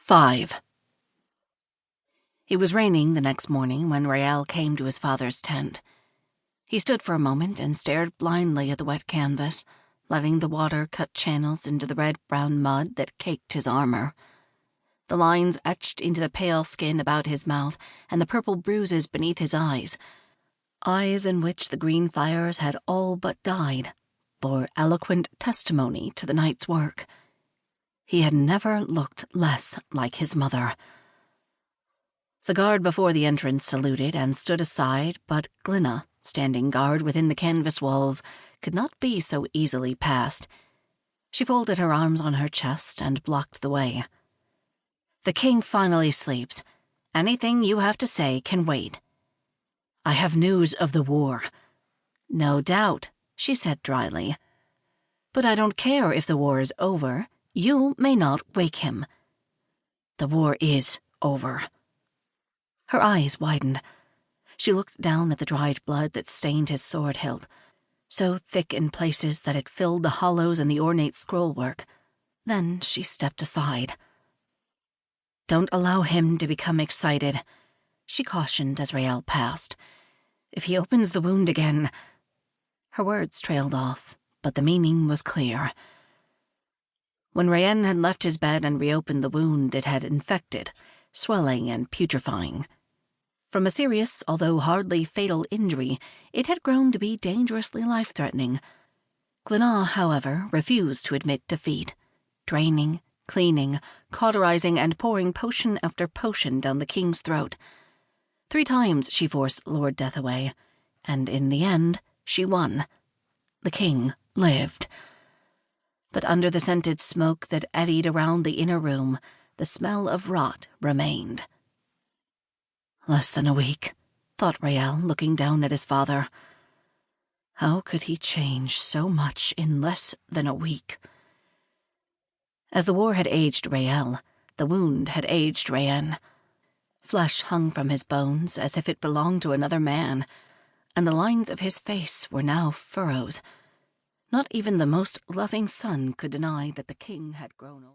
5. It was raining the next morning when Rael came to his father's tent. He stood for a moment and stared blindly at the wet canvas, letting the water cut channels into the red-brown mud that caked his armor. The lines etched into the pale skin about his mouth and the purple bruises beneath his eyes in which the green fires had all but died, bore eloquent testimony to the night's work. He had never looked less like his mother. The guard before the entrance saluted and stood aside, but Glenna, standing guard within the canvas walls, could not be so easily passed. She folded her arms on her chest and blocked the way. "The king finally sleeps. Anything you have to say can wait." "I have news of the war." "No doubt," she said dryly. "But I don't care if the war is over. You may not wake him." "The war is over." Her eyes widened. She looked down at the dried blood that stained his sword hilt, so thick in places that it filled the hollows in the ornate scrollwork. Then she stepped aside. "Don't allow him to become excited," she cautioned as Rael passed. "If he opens the wound again—" Her words trailed off, but the meaning was clear. When Rayen had left his bed and reopened the wound, it had infected, swelling and putrefying. From a serious, although hardly fatal injury, it had grown to be dangerously life-threatening. Glenna, however, refused to admit defeat, draining, cleaning, cauterizing, and pouring potion after potion down the king's throat. 3 times she forced Lord Death away, and in the end, she won. The king lived. But under the scented smoke that eddied around the inner room, the smell of rot remained. "Less than a week," thought Rael, looking down at his father. How could he change so much in less than a week? As the war had aged Rael, the wound had aged Rayen. Flesh hung from his bones as if it belonged to another man, and the lines of his face were now furrows. Not even the most loving son could deny that the king had grown old.